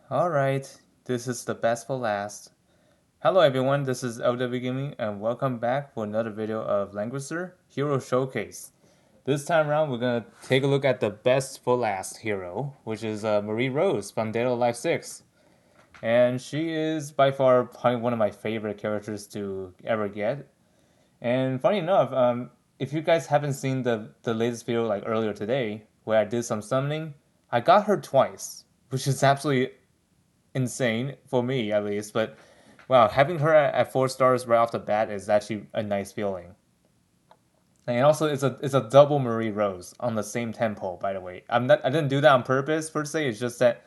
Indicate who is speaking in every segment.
Speaker 1: Alright, this is the best for last. Hello everyone, this is LW Gaming and welcome back for another video of Langrisser Hero Showcase. This time around we're gonna take a look at the best for last hero, which is Marie Rose from Dead or Alive 6. And she is by far probably one of my favorite characters to ever get. And funny enough, if you guys haven't seen the latest video like earlier today, where I did some summoning, I got her twice, which is absolutely insane for me at least. But wow, having her at 4 stars right off the bat is actually a nice feeling. And also, it's a double Marie Rose on the same tempo. By the way, I didn't do that on purpose per se. It's just that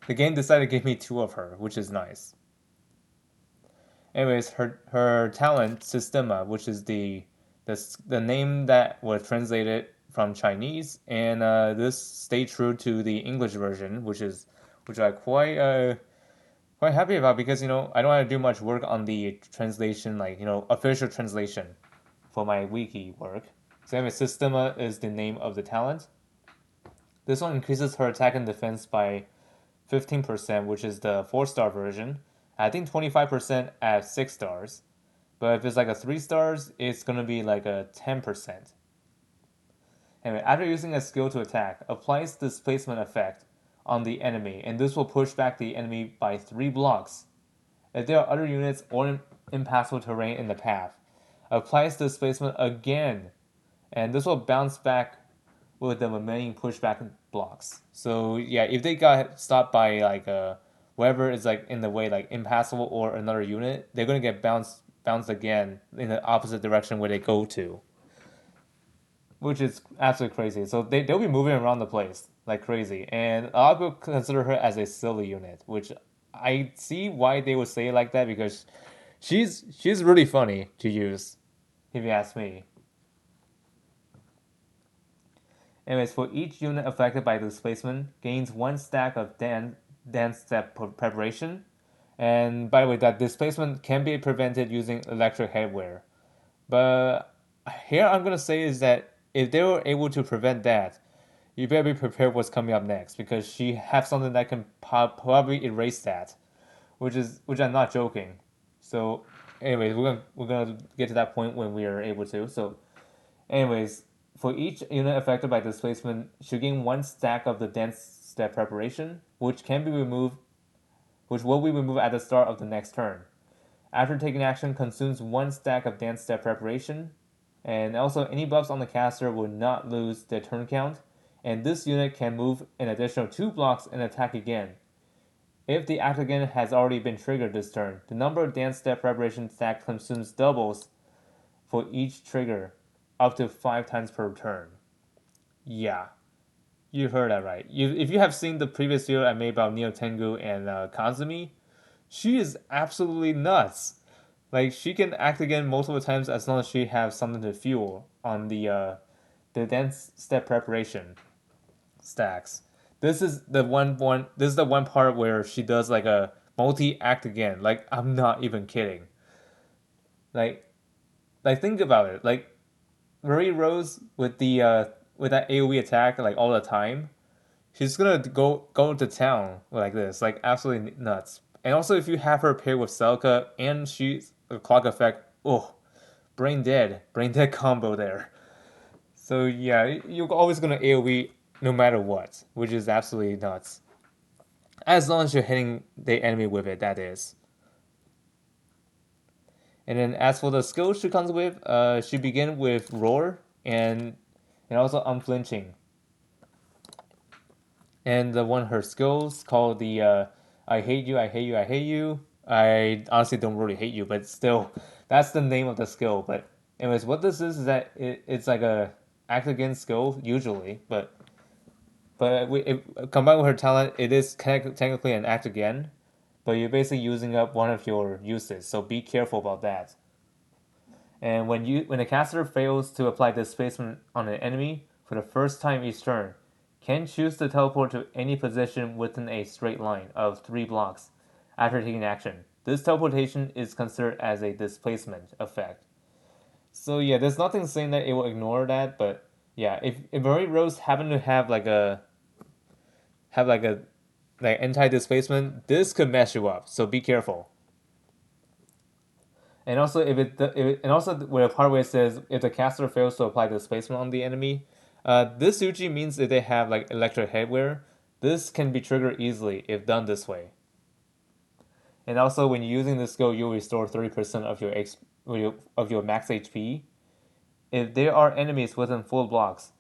Speaker 1: the game decided to give me two of her, which is nice. Anyways, her talent Systema, which is the name that was translated from Chinese, and this stayed true to the English version, which I quite happy about because I don't have to do much work on the translation, like official translation for my wiki work. So anyway, Systema is the name of the talent. This one increases her attack and defense by 15%, which is the 4 star version. I think 25% at 6 stars. But if it's like a 3 stars, it's gonna be like a 10%. Anyway, after using a skill to attack, applies displacement effect on the enemy, and this will push back the enemy by 3 blocks. If there are other units or impassable terrain in the path, applies displacement again, and this will bounce back with the remaining pushback blocks. So yeah, if they got stopped by like whatever is like in the way, like impassable or another unit, they're gonna get bounced again in the opposite direction where they go to, which is absolutely crazy. So they'll be moving around the place like crazy, and a lot of people consider her as a silly unit, which I see why they would say it like that because she's really funny to use, if you ask me. Anyways, for each unit affected by displacement, gains 1 stack of dance step preparation. And by the way, that displacement can be prevented using electric headwear. But here I'm gonna say is that if they were able to prevent that, you better be prepared what's coming up next because she has something that can probably erase that, which I'm not joking. So, anyways, we're gonna get to that point when we are able to. So, anyways, for each unit affected by displacement, should gain 1 stack of the dense step preparation, which will be removed at the start of the next turn. After taking action, consumes 1 stack of dance step preparation, and also any buffs on the caster will not lose their turn count, and this unit can move an additional 2 blocks and attack again. If the act again has already been triggered this turn, the number of dance step preparation stack consumes doubles for each trigger, up to 5 times per turn. Yeah, you heard that right. If you have seen the previous video I made about Neo Tengu and Kazumi, she is absolutely nuts. Like she can act again multiple times as long as she has something to fuel on the dance step preparation stacks. This is the one part where she does like a multi act again. Like I'm not even kidding. Like think about it. Like Marie Rose with that AoE attack like all the time. She's gonna go to town like this, like absolutely nuts. And also, if you have her paired with Celica and she's a clock effect, oh, brain dead combo there. So yeah, you're always gonna AoE no matter what, which is absolutely nuts. As long as you're hitting the enemy with it, that is. And then as for the skills she comes with, she begins with roar and also unflinching. And the one her skills called the I hate you, I hate you, I hate you. I honestly don't really hate you, but still, that's the name of the skill. But anyways, what this is that it's like a act against skill usually, combined with her talent, it is technically an act again. But you're basically using up one of your uses, so be careful about that. And when a caster fails to apply displacement on an enemy for the first time each turn, can choose to teleport to any position within a straight line of 3 blocks after taking action. This teleportation is considered as a displacement effect. So yeah, there's nothing saying that it will ignore that, but yeah, if Murray Rose happen to have like a like anti-displacement, this could mess you up. So be careful. And also, and also where the part where it says if the caster fails to apply displacement on the enemy, this usually means that they have like electric headwear. This can be triggered easily if done this way. And also, when you're using this skill, you'll restore 30% of your max HP. If there are enemies within full blocks,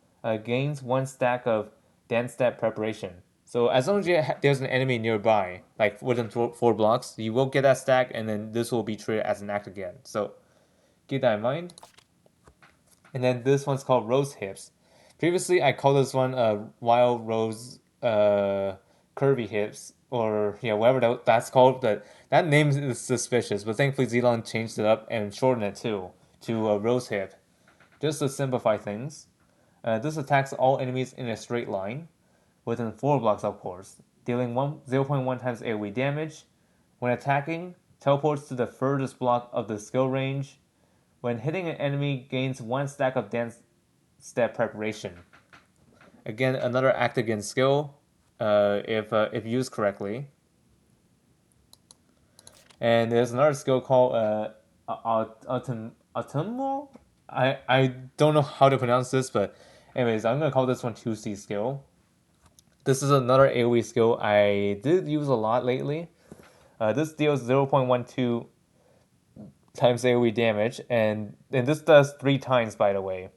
Speaker 1: gains one stack of dance stat preparation. So as long as there's an enemy nearby, like within 4 blocks, you will get that stack, and then this will be treated as an act again. So keep that in mind. And then this one's called Rose Hips. Previously, I called this one Wild Rose Curvy Hips, or yeah, whatever that's called. But that name is suspicious. But thankfully, Zelon changed it up and shortened it too to Rose Hip, just to simplify things. This attacks all enemies in a straight line, within 4 blocks, of course, dealing 0.1 times AoE damage. When attacking, teleports to the furthest block of the skill range. When hitting an enemy, gains one stack of dance step preparation. Again, another act against skill, if used correctly. And there's another skill called Autumnal. I don't know how to pronounce this, but anyways, I'm gonna call this one 2C skill. This is another AoE skill I did use a lot lately. This deals 0.12 times AoE damage, and this does 3 times, by the way,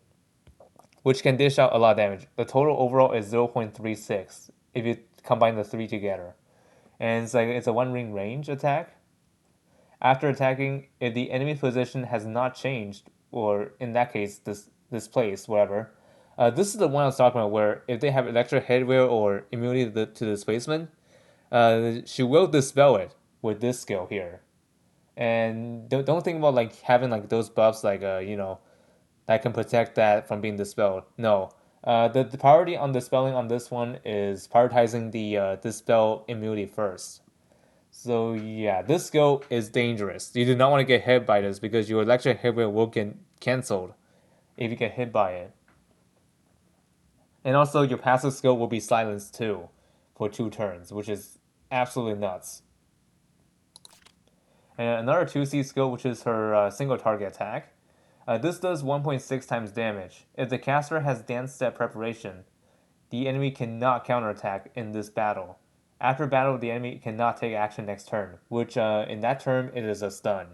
Speaker 1: which can dish out a lot of damage. The total overall is 0.36 if you combine the three together. And it's a one ring range attack. After attacking, if the enemy position has not changed, or in that case, this place, whatever, this is the one I was talking about where if they have electric headwear or immunity to displacement, she will dispel it with this skill here. And don't think about like having like those buffs like that can protect that from being dispelled. No, the priority on dispelling on this one is prioritizing the dispel immunity first. So yeah, this skill is dangerous. You do not want to get hit by this because your electric headwear will get cancelled if you get hit by it. And also your passive skill will be silenced too for 2 turns, which is absolutely nuts. And another 2C skill, which is her single target attack. This does 1.6 times damage. If the caster has dance step preparation, the enemy cannot counterattack in this battle. After battle, the enemy cannot take action next turn, which in that turn it is a stun.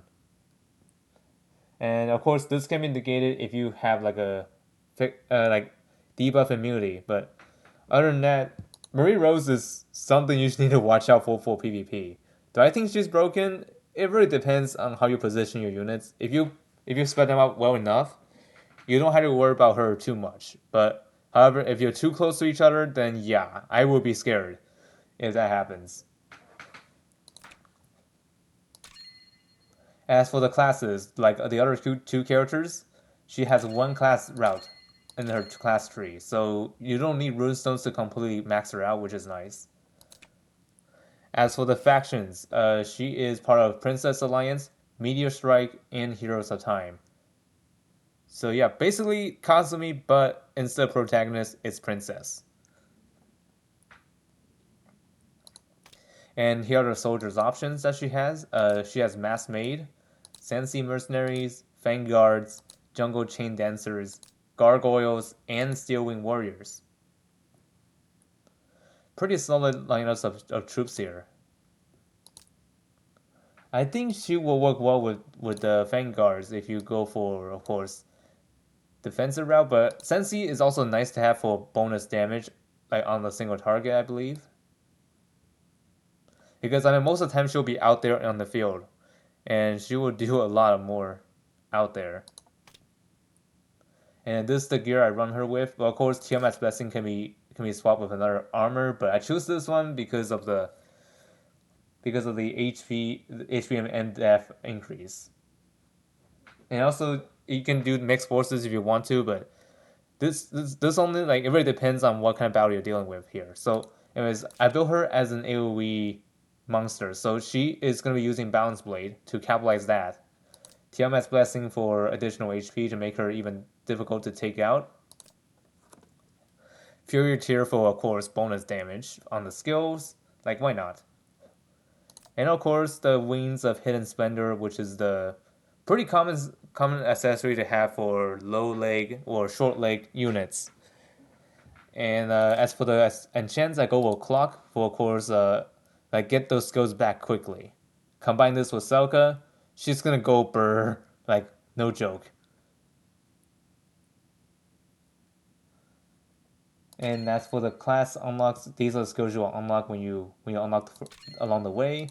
Speaker 1: And of course, this can be negated if you have like a like debuff immunity. But other than that, Marie Rose is something you just need to watch out for PvP. Do I think she's broken? It really depends on how you position your units. If you spread them out well enough, you don't have to worry about her too much. But however, if you're too close to each other, then yeah, I would be scared if that happens. As for the classes, like the other two characters, she has one class route in her class tree, so you don't need runestones to completely max her out, which is nice. As for the factions, she is part of Princess Alliance, Meteor Strike, and Heroes of Time. So yeah, basically Kazumi, but instead of protagonist, it's Princess. And here are the soldiers' options that she has. She has Mass Maid, Sensi Mercenaries, Vanguards, Jungle Chain Dancers, Gargoyles, and Steelwing Warriors. Pretty solid lineups of troops here. I think she will work well with the Vanguards if you go for, of course, defensive route, but Sensi is also nice to have for bonus damage, like on the single target, I believe. Because I mean, most of the time she'll be out there on the field, and she will do a lot more out there. And this is the gear I run her with. Well, of course, Tiamat's Blessing can be swapped with another armor, but I choose this one because of the HP, HPM and def increase. And also, you can do mixed forces if you want to, but this only like it really depends on what kind of battle you're dealing with here. So, anyways, I built her as an AoE monster, so she is going to be using Balance Blade to capitalize that. Tiamat's Blessing for additional HP to make her even difficult to take out. Fury Tear for, of course, bonus damage on the skills. Like, why not? And of course, the Wings of Hidden Splendor, which is the pretty common accessory to have for low leg or short leg units. And as for the enchants that go with Clock, for of course, like get those skills back quickly. Combine this with Selka, she's gonna go burr, like no joke. And as for the class unlocks, these are the skills you will unlock when you unlock along the way.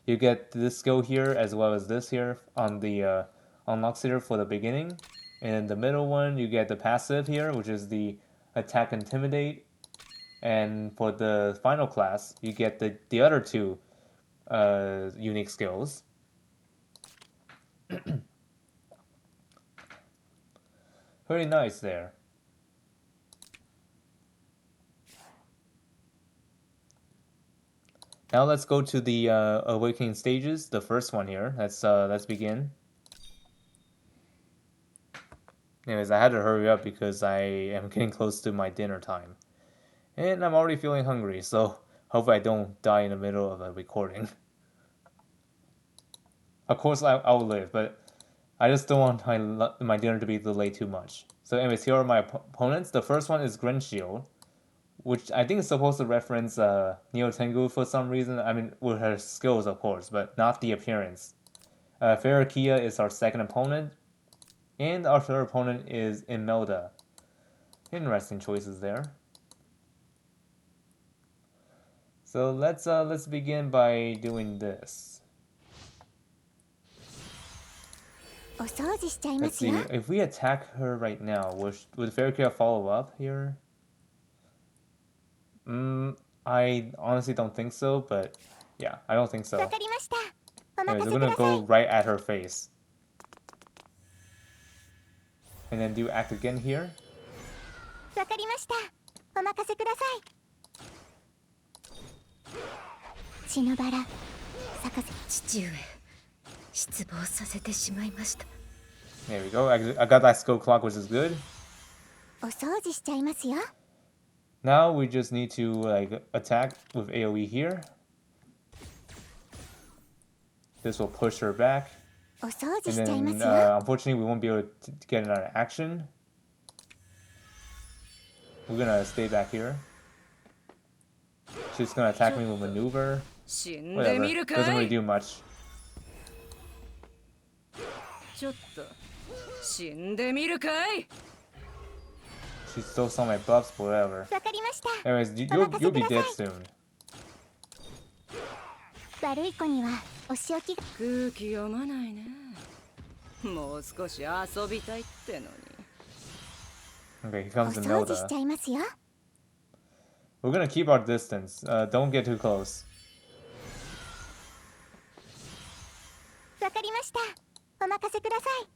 Speaker 1: You get this skill here as well as this here on the unlocks here for the beginning. And the middle one, you get the passive here, which is the attack intimidate. And for the final class, you get the other two unique skills. Very nice there. Now let's go to the awakening stages. The first one here. Let's begin. Anyways, I had to hurry up because I am getting close to my dinner time, and I'm already feeling hungry. So hope I don't die in the middle of a recording. Of course, I'll live, but I just don't want my dinner to be delayed too much. So anyways, here are my opponents. The first one is Shield, which I think is supposed to reference Neo Tengu for some reason. I mean, with her skills, of course, but not the appearance. Ferrokia is our second opponent, and our third opponent is Imelda. Interesting choices there. So let's begin by doing this. Let's see, if we attack her right now, would Ferrokia follow up here? I honestly don't think so, but yeah, I don't think so. Anyways, we're gonna go right at her face. And then do act again here. There we go. I got that skill clock, which is good. Now we just need to like attack with AoE here. This will push her back. And then unfortunately we won't be able to get it out of action. We're gonna stay back here. She's gonna attack me with maneuver. Whatever. Doesn't really do much. She stole some of my buffs, but whatever. Anyways, you'll be dead soon. Okay, here comes Imelda. We're gonna keep our distance. Don't get too close.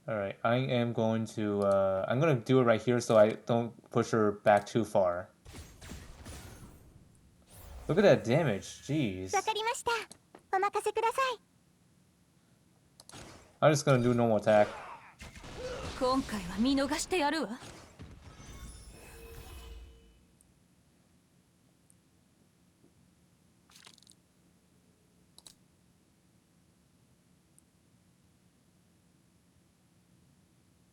Speaker 1: Alright, I am going to I'm gonna do it right here so I don't push her back too far. Look at that damage, jeez. I'm just gonna do normal attack.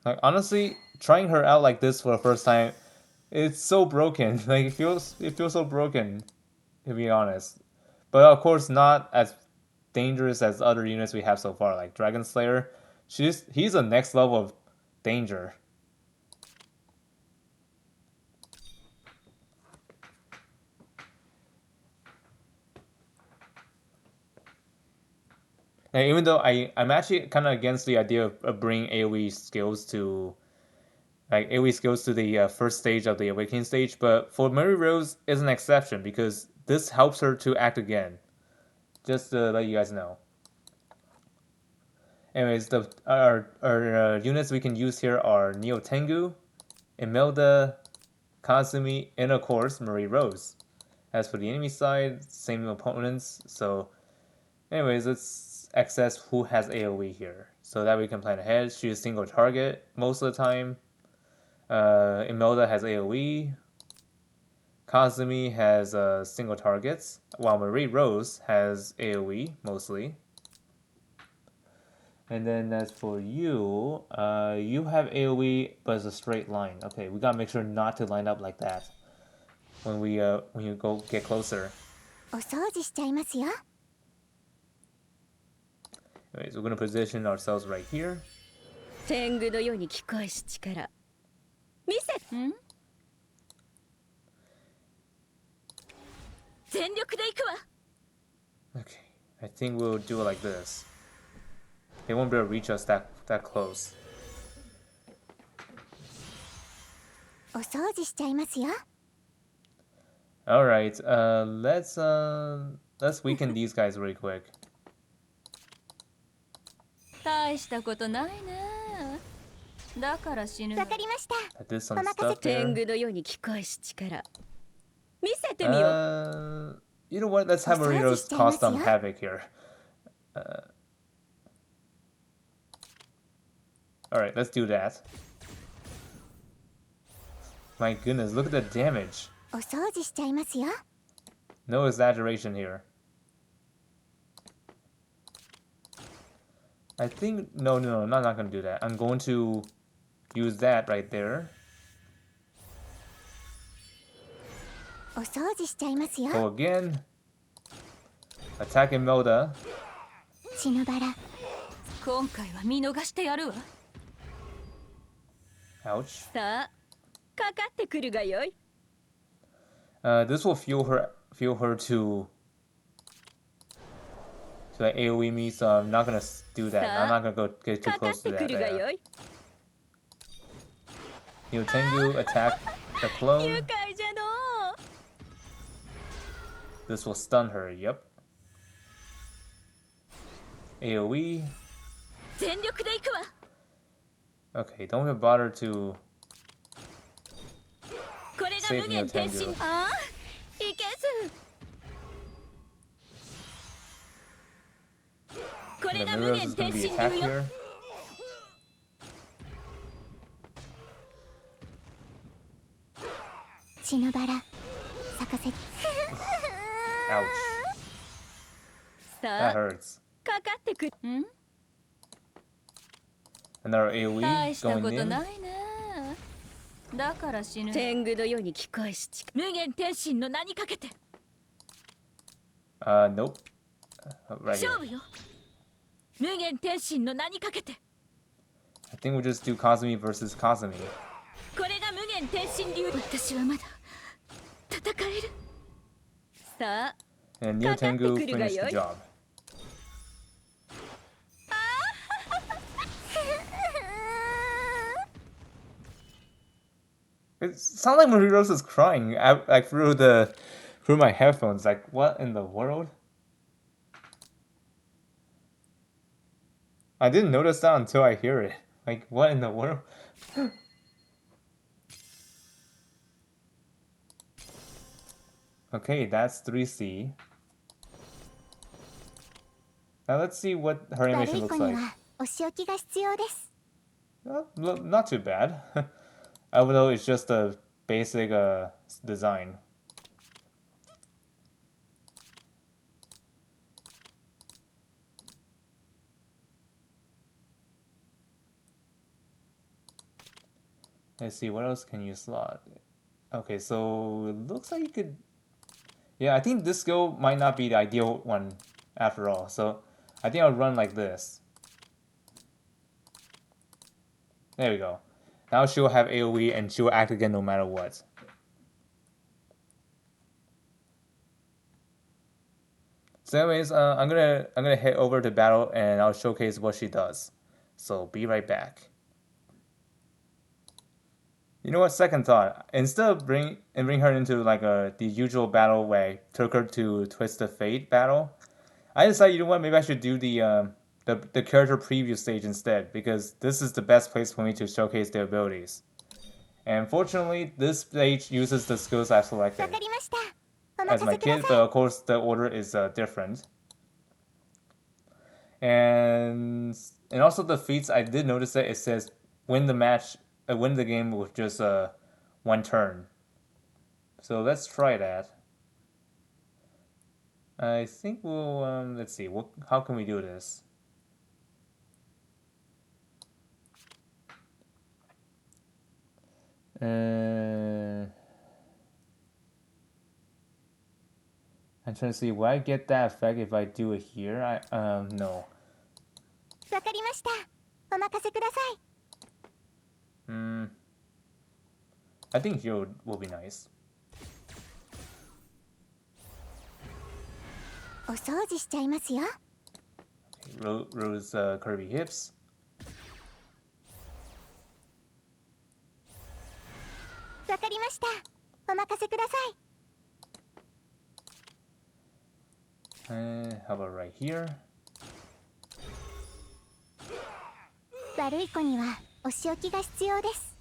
Speaker 1: Like honestly, trying her out like this for the first time, it's so broken. Like it feels so broken, to be honest. But of course not as dangerous as other units we have so far, like Dragon Slayer. He's a next level of danger. And even though I'm actually kind of against the idea of bringing AoE skills to the first stage of the awakening stage, but for Mary Rose is an exception because this helps her to act again. Just to let you guys know. Anyways, our units we can use here are Neo Tengu, Imelda, Kazumi, and of course Marie Rose. As for the enemy side, same opponents. So, anyways, let's access who has AoE here so that we can plan ahead. She's single target most of the time. Imelda has AoE. Kazumi has single targets, while Marie Rose has AoE mostly. And then as for you, you have AoE, but it's a straight line. Okay, we gotta make sure not to line up like that when you go get closer.
Speaker 2: お掃除しちゃいますよ。
Speaker 1: Anyways, we're gonna position ourselves right here.
Speaker 3: 天狗のように聞こえし力見せん全力で行くわ
Speaker 1: Okay, I think we'll do it like this. They won't be able to reach us that close.
Speaker 2: お掃除しちゃいますよ。
Speaker 1: All right, let's weaken these guys really quick.
Speaker 3: 大したことないねだから死ぬ
Speaker 2: わかりました。
Speaker 1: I did some stuff
Speaker 3: 天
Speaker 1: there.
Speaker 3: 狗のように聞こえし力見せてみよう
Speaker 1: You know what? Let's have Marinos cause some havoc here. All right, let's do that. My goodness, look at the damage.
Speaker 2: お掃除しちゃいますよ。
Speaker 1: No exaggeration here. I think no, I'm not gonna do that. I'm going to use that right there.
Speaker 2: お掃除しちゃいますよ。
Speaker 1: Go again. Attacking Melda.
Speaker 2: 血のバラ。
Speaker 3: 今回は見逃してやるわ
Speaker 1: Ouch.
Speaker 3: さあかかってくるがよい
Speaker 1: This will fuel her to like AoE me, so I'm not gonna do that. I'm not gonna go get too
Speaker 3: かか
Speaker 1: close
Speaker 3: っ
Speaker 1: to
Speaker 3: てくるが
Speaker 1: that.
Speaker 3: よい
Speaker 1: Tengu attack the
Speaker 3: 愉
Speaker 1: clone.
Speaker 3: 快じゃの
Speaker 1: This will stun her. Yep. AoE.
Speaker 3: 全力で行くわ
Speaker 1: Okay, don't even bother to
Speaker 3: これが
Speaker 1: save
Speaker 3: 無
Speaker 1: me
Speaker 3: 限
Speaker 1: a
Speaker 3: 転
Speaker 1: Tengu.
Speaker 3: 身ああいけずこ
Speaker 1: The
Speaker 3: れが無
Speaker 1: Miros
Speaker 3: 限
Speaker 1: is
Speaker 3: 転
Speaker 1: gonna be
Speaker 3: 身
Speaker 1: attacked
Speaker 3: 流よ
Speaker 1: here.
Speaker 2: 「血のバラ咲かせ」
Speaker 1: Ouch.
Speaker 3: さ
Speaker 1: That
Speaker 3: あ
Speaker 1: hurts.
Speaker 3: かかってくるん
Speaker 1: Another AoE
Speaker 3: 大したこ
Speaker 1: going
Speaker 3: と
Speaker 1: in.
Speaker 3: ないねだから死ぬ天狗のように聞こえし無限転身の名にかけて
Speaker 1: Nope. Right
Speaker 3: 勝
Speaker 1: here.
Speaker 3: 負よ無限転身の名にかけて
Speaker 1: I think we'll just do Kazumi versus Kazumi.
Speaker 3: これが無限転身流私はまだ戦えるさあ
Speaker 1: And Neo Tengu
Speaker 3: かかってくるが
Speaker 1: finished
Speaker 3: よい。
Speaker 1: the job. It sounds like Mariros is crying like through my headphones. Like, what in the world? I didn't notice that until I hear it. Like, what in the world? Okay, that's 3C. Now let's see what her
Speaker 2: 悪
Speaker 1: animation
Speaker 2: い
Speaker 1: looks
Speaker 2: 子に
Speaker 1: like.
Speaker 2: はお仕置きが必要です。
Speaker 1: Not too bad. Although it's just a basic design. Let's see, what else can you slot? Okay, so it looks like you could... Yeah, I think this skill might not be the ideal one after all. So I think I'll run like this. There we go. Now she'll have AoE and she'll act again no matter what. So anyways, I'm gonna head over to battle and I'll showcase what she does. So be right back. You know what? Second thought. Instead of bring her into like the usual battle where I took her to Twist of Fate battle, I decided, you know what? Maybe I should do the character preview stage instead, because this is the best place for me to showcase their abilities. And fortunately, this stage uses the skills I
Speaker 2: わ
Speaker 1: selected
Speaker 2: かりました。お
Speaker 1: as
Speaker 2: 任
Speaker 1: my
Speaker 2: せくだ
Speaker 1: kid,
Speaker 2: さ
Speaker 1: but
Speaker 2: い。
Speaker 1: of course the order is different. And also the feats, I did notice that it says win the game with just one turn. So let's try that. I think we'll let's see. How can we do this? I'm trying to see, will I get that effect if I do it here? No.
Speaker 2: わかりました。お任せください。
Speaker 1: I think here will be nice.
Speaker 2: お掃除しちゃいますよ。
Speaker 1: Rose curvy hips.
Speaker 2: わかりました。お任せください。
Speaker 1: How about right here?
Speaker 2: 悪い子にはお仕置きが必要です。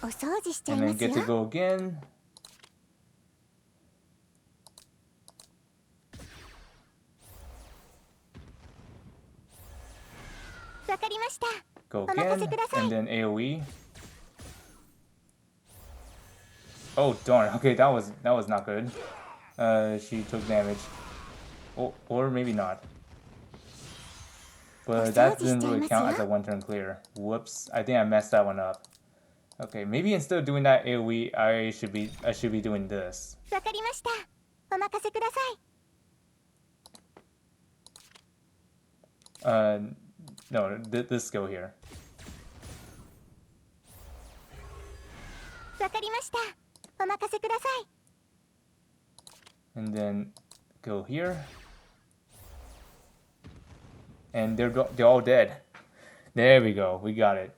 Speaker 2: お掃除しちゃい
Speaker 1: And
Speaker 2: ま
Speaker 1: then
Speaker 2: すよ。
Speaker 1: get to go again.
Speaker 2: わかりました。
Speaker 1: Go
Speaker 2: お任
Speaker 1: again.
Speaker 2: せください。
Speaker 1: And then AoE. Oh darn. Okay, that was not good. She took damage. Or maybe not. But that didn't really count as a one-turn clear. Whoops. I think I messed that one up. Okay, maybe instead of doing that AoE, I should be doing this.
Speaker 2: わかりました。お任せください。
Speaker 1: No, this skill here.
Speaker 2: わかりました。お任せください。
Speaker 1: And then go here. And they're all dead. There we go. We got it.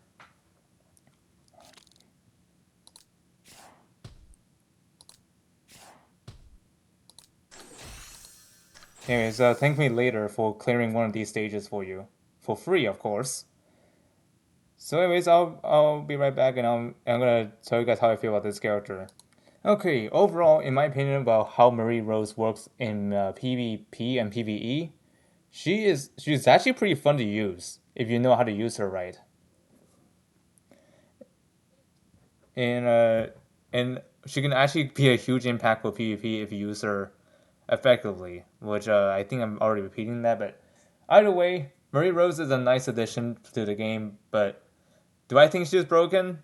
Speaker 1: Anyways, thank me later for clearing one of these stages for you. For free, of course. So anyways, I'll be right back, and I'm gonna tell you guys how I feel about this character. Okay, overall, in my opinion about how Marie Rose works in PvP and PvE, she's actually pretty fun to use if you know how to use her right. And she can actually be a huge impact with PvP if you use her effectively, which I think I'm already repeating that, but either way, Marie Rose is a nice addition to the game, but do I think she's broken?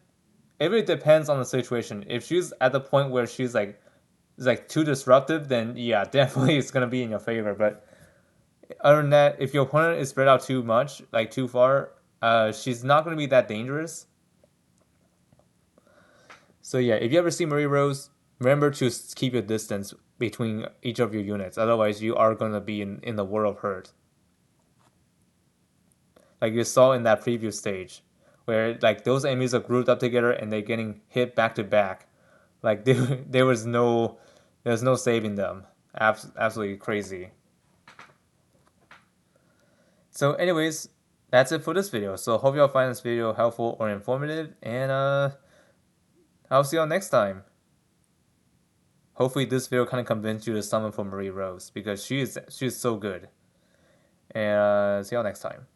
Speaker 1: It really depends on the situation. If she's at the point where she's like too disruptive, then yeah, definitely it's gonna be in your favor. But other than that, if your opponent is spread out too much, like too far, she's not gonna be that dangerous. So yeah, if you ever see Marie Rose, remember to keep your distance between each of your units. Otherwise, you are gonna be in the world of hurt. Like you saw in that previous stage, where like those enemies are grouped up together and they're getting hit back to back. Like there's no saving them. Absolutely crazy. So anyways, that's it for this video. So hope y'all find this video helpful or informative, and I'll see y'all next time. Hopefully this video kind of convinced you to summon for Marie Rose, because she's so good. And see y'all next time.